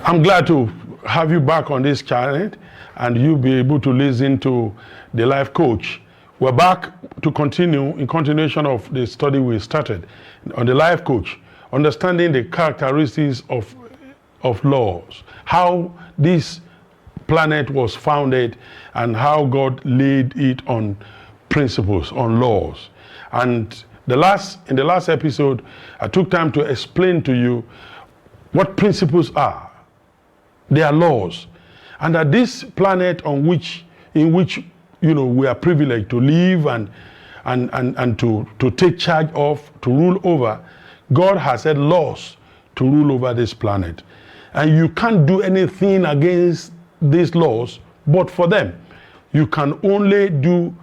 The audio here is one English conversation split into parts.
I'm glad to have you back on this channel and you'll be able to listen to the life coach. We're back to continue in continuation of the study we started on the life coach, understanding the characteristics of laws, how this planet was founded and how God laid it on principles, on laws. And in the last episode, I took time to explain to you what principles are. They are laws. And that this planet in which we are privileged to live and to take charge of, to rule over, God has set laws to rule over this planet. And you can't do anything against these laws but for them. You can only do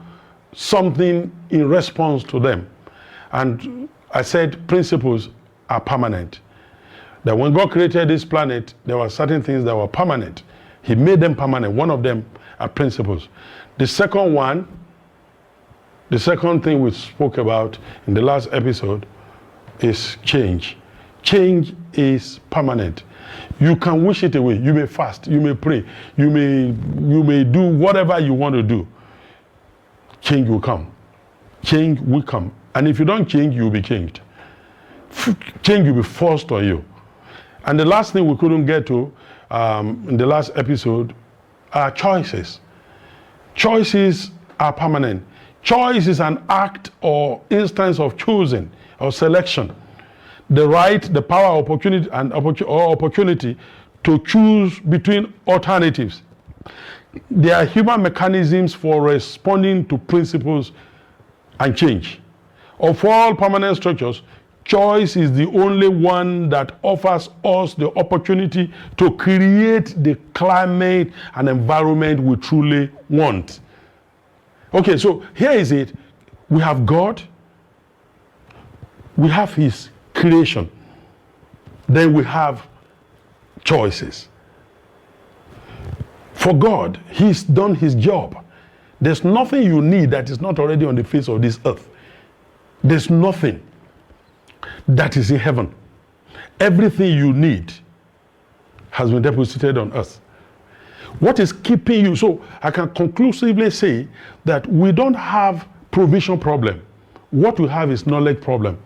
something in response to them. And I said principles are permanent. That when God created this planet, there were certain things that were permanent. He made them permanent. One of them are principles. The second thing we spoke about in the last episode is change. Change is permanent. You can wish it away. You may fast, you may pray, you may do whatever you want to do. Change will come. Change will come. And if you don't change, you'll be changed. Change will be forced on you. And the last thing we couldn't get to in the last episode are choices. Choices are permanent. Choice is an act or instance of choosing or selection. The right, the power, opportunity, or opportunity to choose between alternatives. There are human mechanisms for responding to principles and change. Of all permanent structures, choice is the only one that offers us the opportunity to create the climate and environment we truly want. Okay, so here is it. We have God. We have His creation. Then we have choices. For God, He's done His job. There's nothing you need that is not already on the face of this earth. There's nothing that is in heaven. Everything you need has been deposited on earth. What is keeping you? So I can conclusively say that we don't have provision problem. What we have is knowledge problem.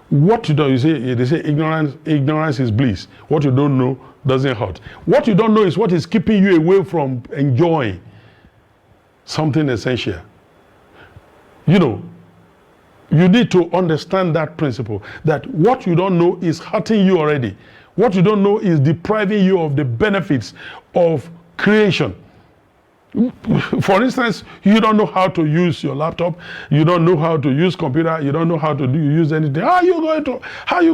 What you don't, they say ignorance is bliss. What you don't know doesn't hurt. What you don't know is what is keeping you away from enjoying something essential. You need to understand that principle, that what you don't know is hurting you already. What you don't know is depriving you of the benefits of creation. For instance, you don't know how to use your laptop, you don't know how to use computer, you don't know how to use anything. How are you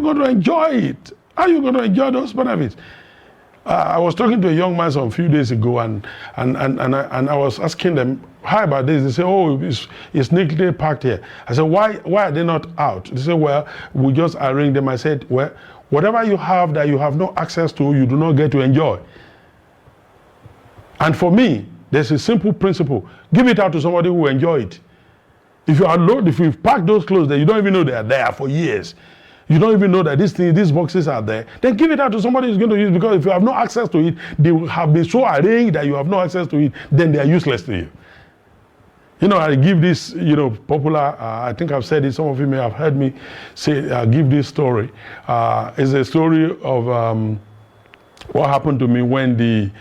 going to enjoy it? How are you going to enjoy those benefits? I was talking to a young man some few days ago, and I was asking them, how about this? They say, oh, it's neatly packed here. I said, why are they not out? They said, well, we just arranged them. I said, well, whatever you have that you have no access to, you do not get to enjoy. And for me, there's a simple principle. Give it out to somebody who will enjoy it. If you've packed those clothes that you don't even know they are there for years, you don't even know that these boxes are there, then give it out to somebody who's going to use it, because if you have no access to it, they will have been so arranged that you have no access to it, then they are useless to you. I give this, popular, I think I've said it, some of you may have heard me say, give this story. It's a story of what happened to me when the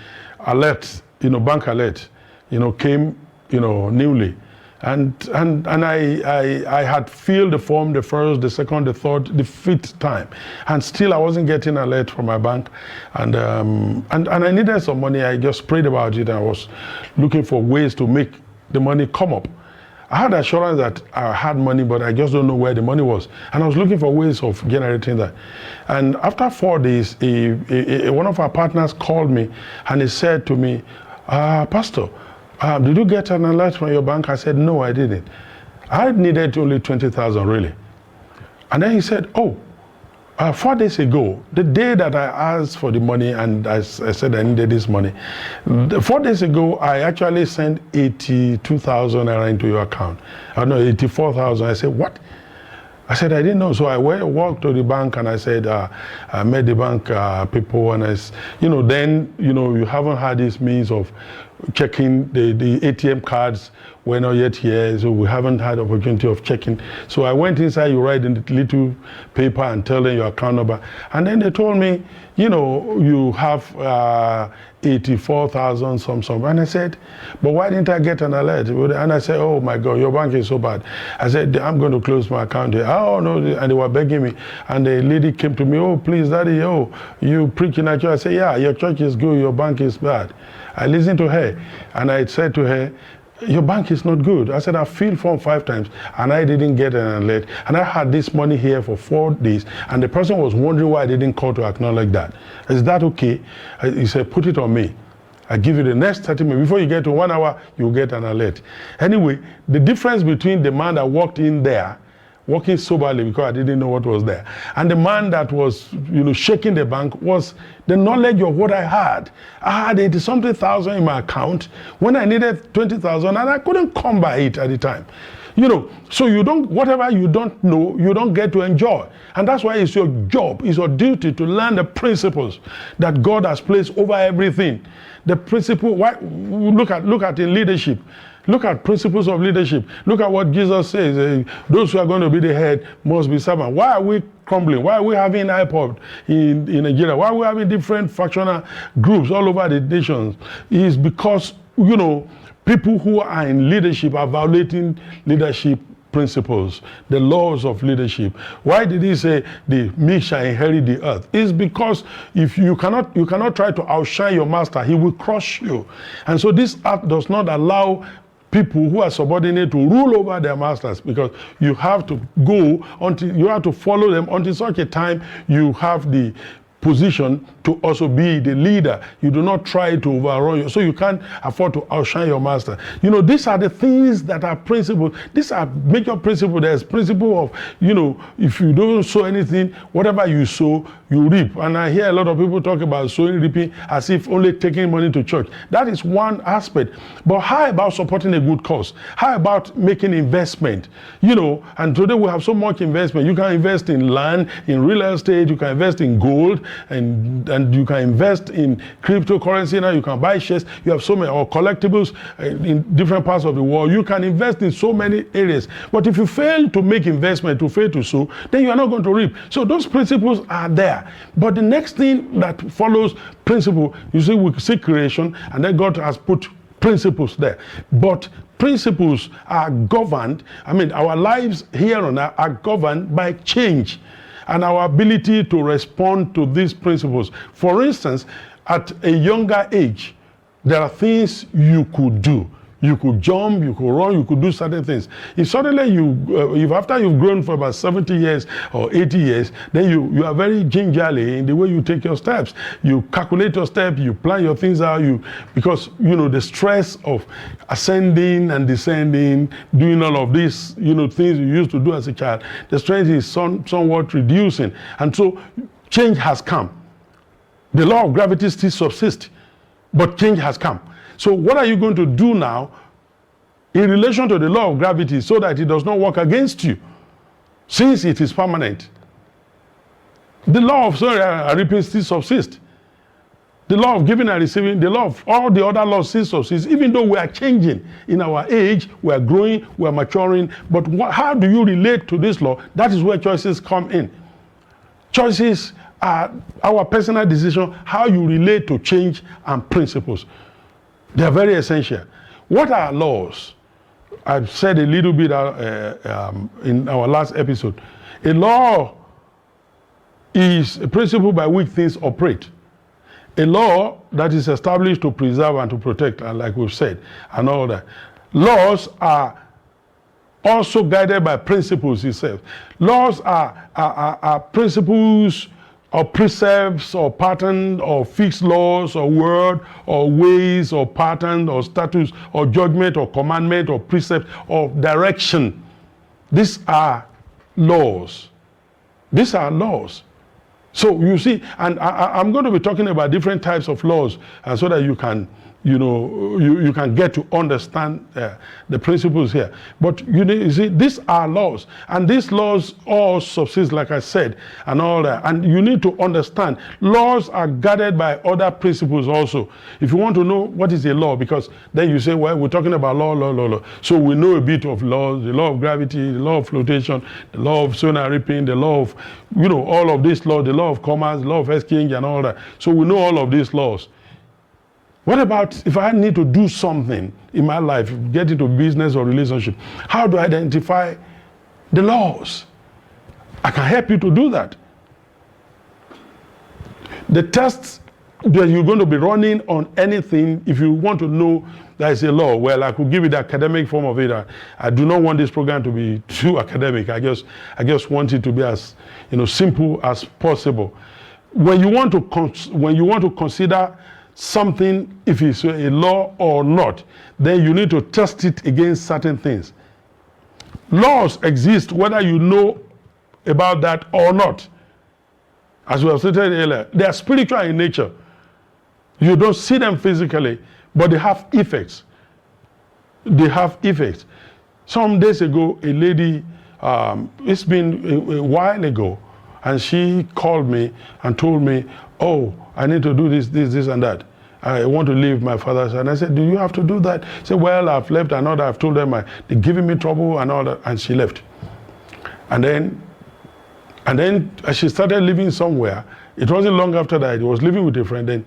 alert, bank alert, came, newly. And I had filled the form the first, the second, the third, the fifth time, and still I wasn't getting an alert from my bank, and I needed some money. I just prayed about it, and I was looking for ways to make the money come up. I had assurance that I had money, but I just don't know where the money was, and I was looking for ways of generating that. And after 4 days, one of our partners called me, and he said to me, Pastor, did you get an alert from your bank? I said, no, I didn't. I needed only 20,000 really. And then he said, 4 days ago, the day that I asked for the money and I said I needed this money, 4 days ago, I actually sent 82,000 into your account. 84,000. I said, what? I said, I didn't know. So I walked to the bank and I said, I met the bank people, and then, you haven't had this means of checking the ATM cards were not yet here, so we haven't had opportunity of checking. So I went inside, you write in the little paper and tell them your account number. And then they told me, you have 84,000 some. And I said, but why didn't I get an alert? And I said, oh my God, your bank is so bad. I said, I'm going to close my account here. Oh no, and they were begging me. And the lady came to me, oh please daddy, you preaching at church. I said, yeah, your church is good, your bank is bad. I listened to her and I said to her, your bank is not good. I said, I filled form 5 times and I didn't get an alert. And I had this money here for 4 days and the person was wondering why I didn't call to acknowledge that. Is that okay? He said, put it on me. I give you the next 30 minutes. Before you get to 1 hour, you'll get an alert. Anyway, the difference between the man that walked in there, walking soberly because I didn't know what was there, and the man that was, shaking the bank was the knowledge of what I had. I had 80-something thousand in my account when I needed 20,000 and I couldn't come by it at the time. So whatever you don't know, you don't get to enjoy. And that's why it's your job, it's your duty to learn the principles that God has placed over everything. The principle, look at in leadership. Look at principles of leadership. Look at what Jesus says. Those who are going to be the head must be servant. Why are we crumbling? Why are we having IPOB in Nigeria? Why are we having different factional groups all over the nations? It's because, people who are in leadership are violating leadership principles, the laws of leadership. Why did he say the meek shall inherit the earth? It's because if you cannot try to outshine your master, he will crush you. And so this earth does not allow people who are subordinate to rule over their masters, because you have to follow them until such a time you have the position to also be the leader. You do not try to overrun you, so you can't afford to outshine your master. These are the things that are principles. These are major principles. There's principle of, if you don't sow anything, whatever you sow, you reap. And I hear a lot of people talk about sowing, reaping, as if only taking money to church. That is one aspect. But how about supporting a good cause? How about making investment? And today we have so much investment. You can invest in land, in real estate, you can invest in gold, and you can invest in cryptocurrency. Now you can buy shares. You have so many, or collectibles in different parts of the world. You can invest in so many areas. But if you fail to make investment, to fail to sow, then you are not going to reap. So those principles are there. But the next thing that follows principle, you see, we see creation, and then God has put principles there. But principles are governed, our lives here on earth are governed by change and our ability to respond to these principles. For instance, at a younger age, there are things you could do. You could jump, you could run, you could do certain things. If suddenly if after you've grown for about 70 years or 80 years, then you are very gingerly in the way you take your steps. You calculate your steps, you plan your things out, because the stress of ascending and descending, doing all of these, things you used to do as a child, the stress is somewhat reducing. And so change has come. The law of gravity still subsists, but change has come. So what are you going to do now in relation to the law of gravity so that it does not work against you, since it is permanent? The law of sowing and reaping still subsists. The law of giving and receiving, the law of all the other laws still subsists, even though we are changing in our age, we are growing, we are maturing. But how do you relate to this law? That is where choices come in. Choices are our personal decision, how you relate to change and principles. They are very essential. What are laws? I've said a little bit in our last episode. A law is a principle by which things operate. A law that is established to preserve and to protect, and like we've said, and all that. Laws are also guided by principles itself. Laws are principles or precepts or pattern or fixed laws or word or ways or pattern or statutes or judgment or commandment or precept or direction. These are laws. These are laws. So you see, and I'm going to be talking about different types of laws, so that you can you can get to understand the principles here. But you see, these are laws, and these laws all subsist, like I said, and all that. And you need to understand laws are guided by other principles also. If you want to know what is a law, because then you say, well, we're talking about law. So we know a bit of laws: the law of gravity, the law of flotation, the law of sowing and reaping, the law of all of these laws, the law of commerce, the law of exchange, and all that. So we know all of these laws. What about if I need to do something in my life, get into business or relationship? How do I identify the laws? I can help you to do that. The tests that you're going to be running on anything, if you want to know there is a law, well, I could give you the academic form of it. I do not want this program to be too academic. I just want it to be as simple as possible. When you want to consider something, if it's a law or not, then you need to test it against certain things. Laws exist whether you know about that or not. As we have stated earlier, they are spiritual in nature. You don't see them physically, but they have effects. They have effects. Some days ago, a lady, it's been a while ago, and she called me and told me, oh, I need to do this and that. I want to leave my father's. And I said, do you have to do that? She said, well, I've left another. I've told them they're giving me trouble and all that. And she left. And then as she started living somewhere, it wasn't long after that, I was living with a friend. Then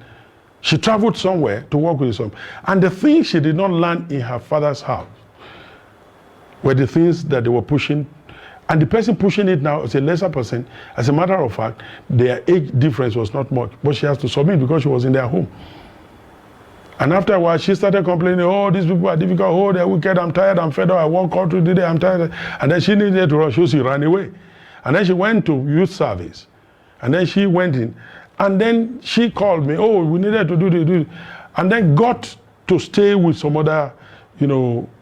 she traveled somewhere to work with some. And the things she did not learn in her father's house were the things that they were pushing. And the person pushing it now is a lesser person. As a matter of fact, their age difference was not much, but she has to submit because she was in their home. And after a while, she started complaining, oh, these people are difficult, oh, they're wicked, I'm tired, I'm fed up, I work all through the day, I'm tired. And then she needed to rush, so she ran away. And then she went to youth service. And then she went in. And then she called me, oh, we needed to do this. And then got to stay with some other,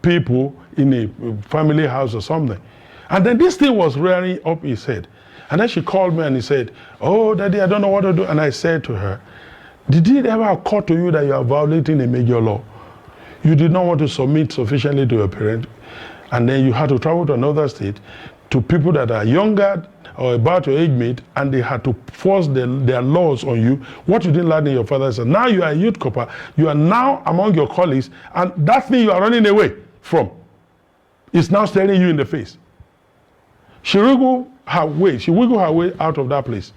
people in a family house or something. And then this thing was rearing up his head. And then she called me and he said, oh, Daddy, I don't know what to do. And I said to her, did it ever occur to you that you are violating a major law? You did not want to submit sufficiently to your parent, and then you had to travel to another state to people that are younger or about your age mate, and they had to force their laws on you, what you didn't learn in your father's house. Now you are a youth corper, you are now among your colleagues, and that thing you are running away from is now staring you in the face. She wiggled her way out of that place,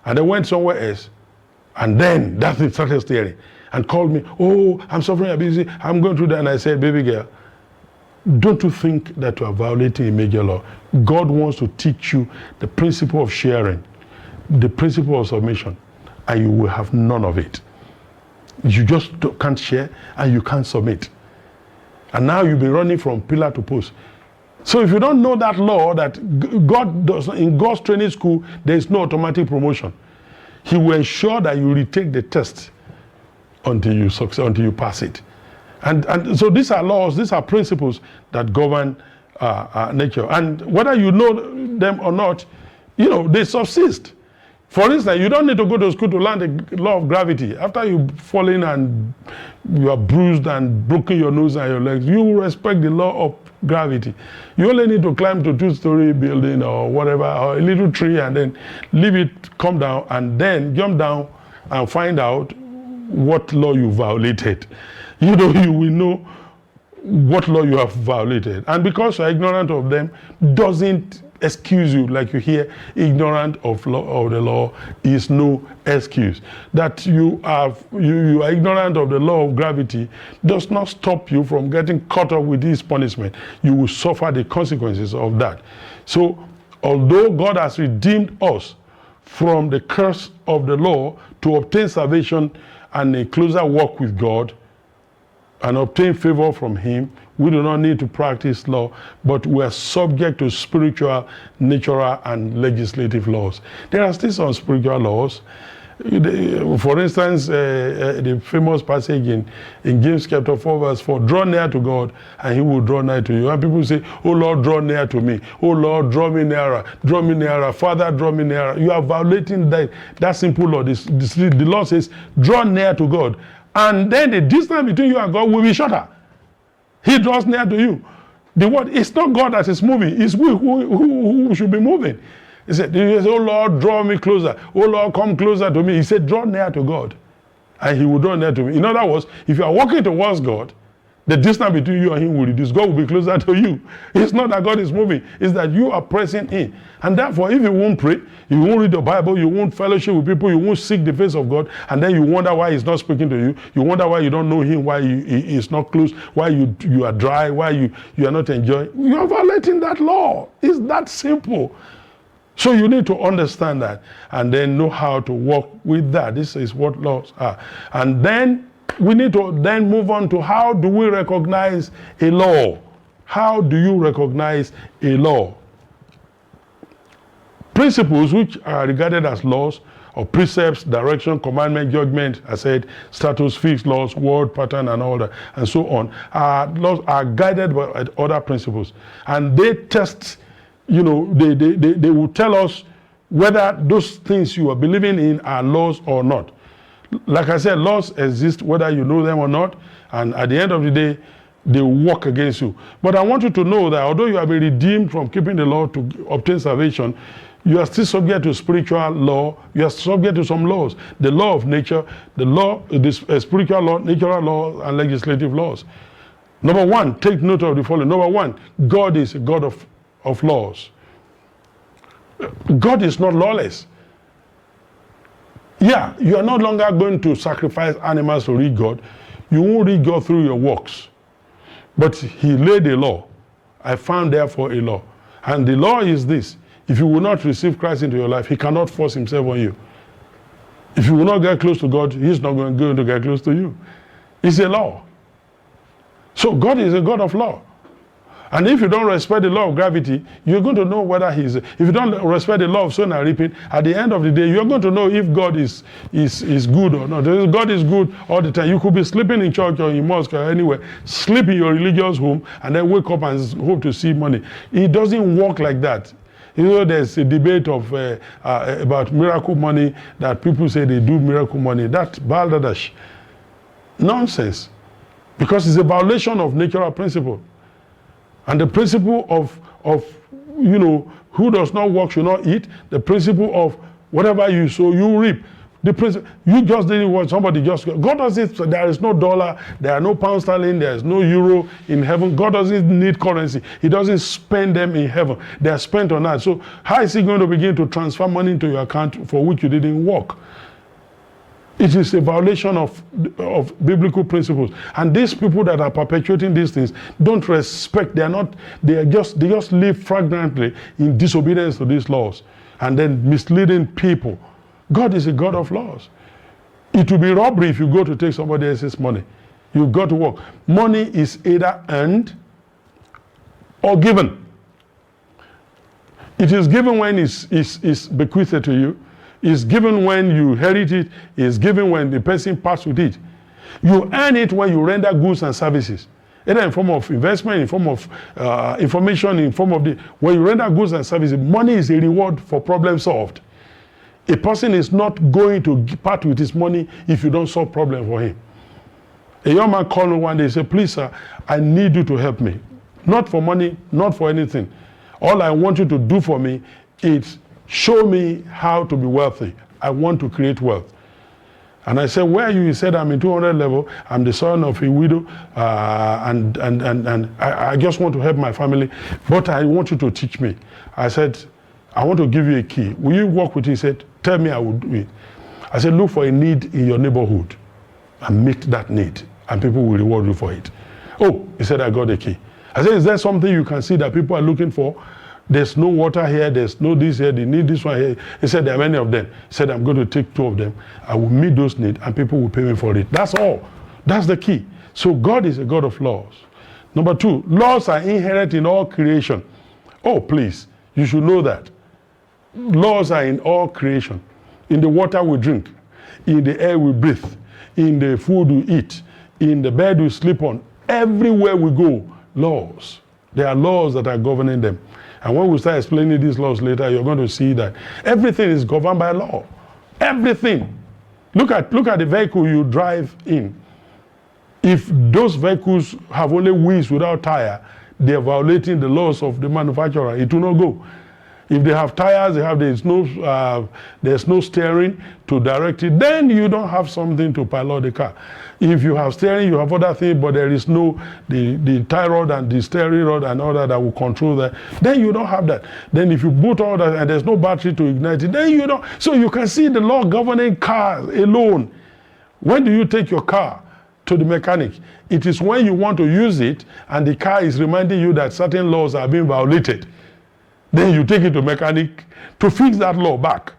and then went somewhere else, and then that thing started staring, and called me, oh, I'm suffering, I'm busy, I'm going through that. And I said, baby girl, don't you think that you are violating a major law? God wants to teach you the principle of sharing, the principle of submission, and you will have none of it. You just can't share, and you can't submit. And now you'll be running from pillar to post. So if you don't know that law, that God does, in God's training school, there is no automatic promotion. He will ensure that you retake the test until you succeed, until you pass it. And so these are laws, these are principles that govern nature. And whether you know them or not, they subsist. For instance, you don't need to go to school to learn the law of gravity. After you've fallen and you are bruised and broken your nose and your legs, you will respect the law of gravity. You only need to climb to a 2-story building or whatever, or a little tree, and then leave it come down, and then jump down and find out what law you violated. You will know what law you have violated. And because you're ignorant of them, doesn't excuse you. Like you hear, ignorant of the law is no excuse. That you are ignorant of the law of gravity does not stop you from getting caught up with this punishment. You will suffer the consequences of that. So, although God has redeemed us from the curse of the law to obtain salvation and a closer walk with God, and obtain favor from Him, we do not need to practice law, but we are subject to spiritual, natural, and legislative laws. There are still some spiritual laws. For instance, the famous passage in James chapter 4, verse 4, draw near to God, and He will draw nigh to you. And people say, oh Lord, draw near to me. Oh Lord, draw me nearer. Father, draw me nearer. You are violating that simple law. The law says, draw near to God, And then the distance between you and God will be shorter. He draws near to you. The word, it's not God that is moving, it's we who should be moving. He said, oh Lord, draw me closer. Oh Lord, come closer to me. He said, draw near to God, and he will draw near to me. In other words, if you are walking towards God, the distance between you and him will reduce. God will be closer to you. It's not that God is moving, it's that you are pressing in. And therefore, if you won't pray, you won't read the Bible, you won't fellowship with people, you won't seek the face of God, and then you wonder why he's not speaking to you, you wonder why you don't know him, why he's not close, why you are dry, why you are not enjoying. You are violating that law. It's that simple. So you need to understand that and then know how to work with that. This is what laws are. And then we need to then move on to how do we recognize a law? How do you recognize a law? Principles which are regarded as laws or precepts, direction, commandment, judgment, I said, status, fixed laws, word, pattern, and all that, and so on, laws are guided by other principles. And they test, they will tell us whether those things you are believing in are laws or not. Like I said, laws exist whether you know them or not, and at the end of the day, they work against you. But I want you to know that although you have been redeemed from keeping the law to obtain salvation, you are still subject to spiritual law. You are subject to some laws. The law of nature, the spiritual law, natural law, and legislative laws. Number one, take note of the following. Number one, God is a God of laws. God is not lawless. Yeah, you are no longer going to sacrifice animals to reach God. You won't reach God through your works. But he laid a law. I found therefore a law. And the law is this. If you will not receive Christ into your life, he cannot force himself on you. If you will not get close to God, he's not going to get close to you. It's a law. So God is a God of law. And if you don't respect the law of gravity, you're going to know whether if you don't respect the law of sowing and reaping, at the end of the day, you're going to know if God is good or not. God is good all the time. You could be sleeping in church or in mosque or anywhere, sleep in your religious home, and then wake up and hope to see money. It doesn't work like that. There's a debate about miracle money that people say they do miracle money. That's balderdash. Nonsense. Because it's a violation of natural principle. And the principle of who does not work should not eat. The principle of whatever you sow, you reap. The principle, you just didn't want somebody just. God doesn't. There is no dollar. There are no pound sterling. There is no euro in heaven. God doesn't need currency. He doesn't spend them in heaven. They are spent on earth. So how is he going to begin to transfer money into your account for which you didn't work? It is a violation of biblical principles. And these people that are perpetuating these things don't respect, they just live flagrantly in disobedience to these laws and then misleading people. God is a God of laws. It will be robbery if you go to take somebody else's money. You've got to work. Money is either earned or given. It is given when it's bequeathed to you. Is given when you inherit it, is given when the person passes with it. You earn it when you render goods and services, either in form of investment, in form of information, in form of when you render goods and services, money is a reward for problem solved. A person is not going to part with his money if you don't solve problem for him. A young man called me one day and said, please sir, I need you to help me. Not for money, not for anything. All I want you to do for me is show me how to be wealthy. I want to create wealth. And I said, where are you? He said, I'm in 200 level. I'm the son of a widow. And I just want to help my family. But I want you to teach me. I said, I want to give you a key. Will you work with it? He said, tell me, I will do it. I said, look for a need in your neighborhood and meet that need. And people will reward you for it. Oh, he said, I got the key. I said, is there something you can see that people are looking for? There's no water here, there's no this here, they need this one here. He said, there are many of them. He said, I'm going to take 2 of them. I will meet those needs and people will pay me for it. That's all. That's the key. So God is a God of laws. Number 2, laws are inherent in all creation. Oh, please, you should know that. Laws are in all creation. In the water we drink, in the air we breathe, in the food we eat, in the bed we sleep on. Everywhere we go, laws. There are laws that are governing them. And when we start explaining these laws later, you're going to see that everything is governed by law. Everything. Look at the vehicle you drive in. If those vehicles have only wheels without tire, they are violating the laws of the manufacturer. It will not go. If they have tires, there's no steering to direct it, then you don't have something to pilot the car. If you have steering, you have other things, but there is no the tie rod and the steering rod and all that will control that, then you don't have that. Then if you boot all that and there's no battery to ignite it, then you don't. So you can see the law governing cars alone. When do you take your car to the mechanic? It is when you want to use it and the car is reminding you that certain laws are being violated. Then you take it to mechanic to fix that law back,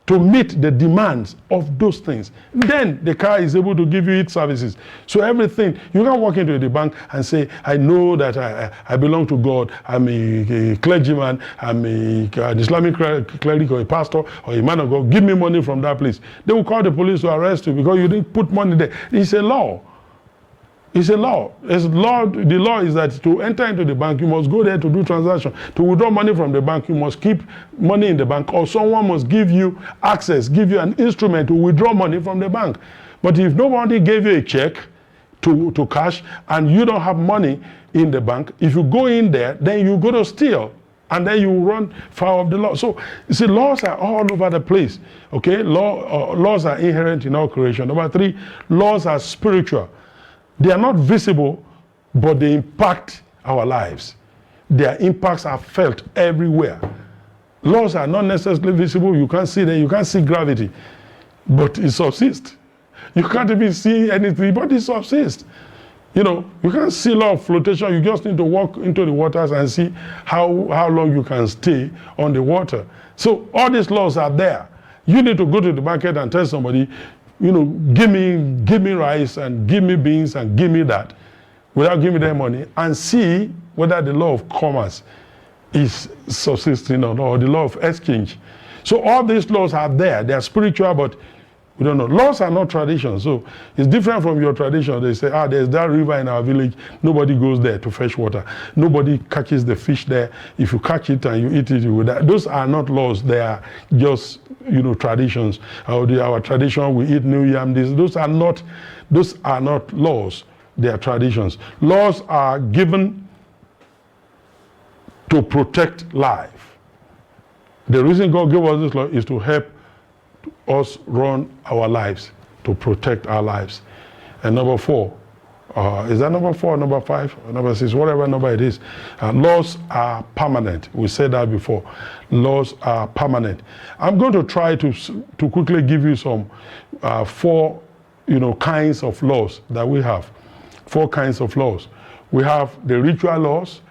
to meet the demands of those things. Then the car is able to give you its services. So everything, you can walk into the bank and say, I know that I belong to God. I'm a clergyman, I'm an Islamic cleric or a pastor or a man of God. Give me money from that place. They will call the police to arrest you because you didn't put money there. It's a law. It's a law. The law is that to enter into the bank, you must go there to do transaction. To withdraw money from the bank, you must keep money in the bank, or someone must give you access, give you an instrument to withdraw money from the bank. But if nobody gave you a check to cash and you don't have money in the bank, if you go in there, then you go to steal. And then you run foul of the law. So, you see, laws are all over the place. Okay? Laws are inherent in all creation. Number 3, laws are spiritual. They are not visible, but they impact our lives. Their impacts are felt everywhere. Laws are not necessarily visible. You can't see them. You can't see gravity, but it subsists. You can't even see anything, but it subsists. You know, you can't see law of flotation. You just need to walk into the waters and see how long you can stay on the water. So all these laws are there. You need to go to the market and tell somebody, you know, give me rice and give me beans and give me that without giving them money, and see whether the law of commerce is subsisting or not, or the law of exchange. So all these laws are there. They are spiritual, but we don't know. Laws are not traditions. So it's different from your tradition. They say, there's that river in our village. Nobody goes there to fetch water. Nobody catches the fish there. If you catch it and you eat it, you will die. Those are not laws. They are just, you know, traditions. Our tradition, we eat new yam. Those are not laws. They are traditions. Laws are given to protect life. The reason God gave us this law is to help us run our lives, to protect our lives. And number 4, is that number 4 or number 5 or number 6, whatever number it is, laws are permanent. We said that before. Laws are permanent. I'm going to try to quickly give you some 4 kinds of laws that we have. 4 kinds of laws. We have the ritual laws.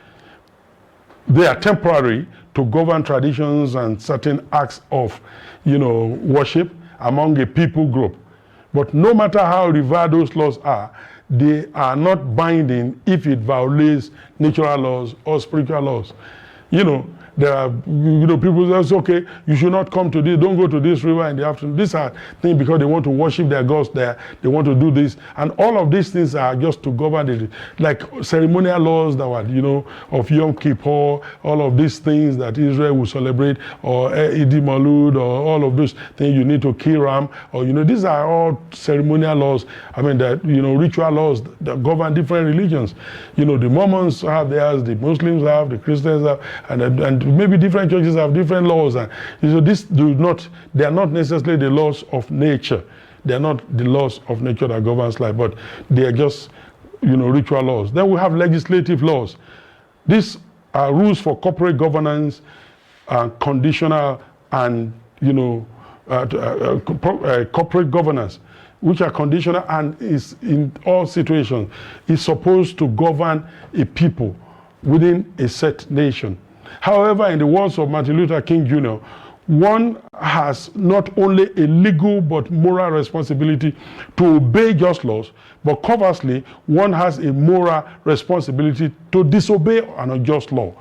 They are temporary to govern traditions and certain acts of, worship among a people group. But no matter how revered those laws are, they are not binding if it violates natural laws or spiritual laws. There are, people say, okay, you should not come to this, don't go to this river in the afternoon. These are things because they want to worship their gods there, they want to do this. And all of these things are just to govern it, like ceremonial laws that were, of Yom Kippur, all of these things that Israel will celebrate, or Eid Malud, or all of those things you need to kill ram, or, these are all ceremonial laws. I mean, that, ritual laws that govern different religions. The Mormons have theirs, the Muslims have, the Christians have, and maybe different churches have different laws, and they are not necessarily the laws of nature. They are not the laws of nature that governs life, but they are just, ritual laws. Then we have legislative laws. These are rules for corporate governance, conditional and, corporate governance, which are conditional and is in all situations, is supposed to govern a people within a set nation. However, in the words of Martin Luther King Jr., one has not only a legal but moral responsibility to obey just laws, but conversely, one has a moral responsibility to disobey an unjust law.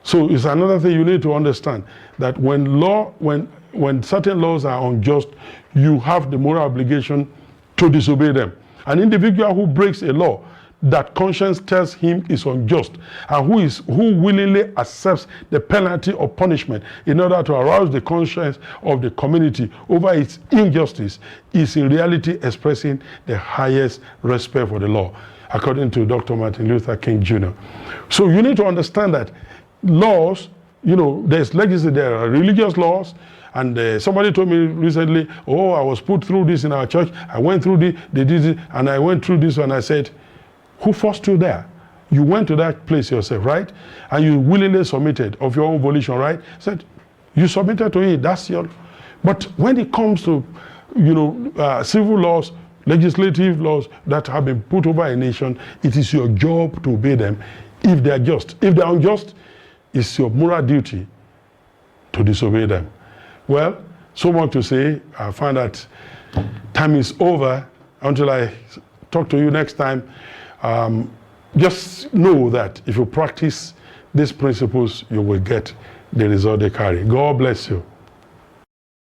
So it's another thing you need to understand, that when certain laws are unjust, you have the moral obligation to disobey them. An individual who breaks a law that conscience tells him is unjust, and who willingly accepts the penalty or punishment in order to arouse the conscience of the community over its injustice, is in reality expressing the highest respect for the law, according to Dr. Martin Luther King Jr. So you need to understand that laws, there's legislation, there are religious laws. And somebody told me recently, oh, I was put through this in our church. I went through this, they did it, and I went through this, and I said, who forced you there? You went to that place yourself, right? And you willingly submitted of your own volition, right? Said, you submitted to it, that's your... But when it comes to, civil laws, legislative laws that have been put over a nation, it is your job to obey them if they are just. If they are unjust, it's your moral duty to disobey them. Well, so much to say. I find that time is over. Until I talk to you next time, just know that if you practice these principles, you will get the result they carry. God bless you.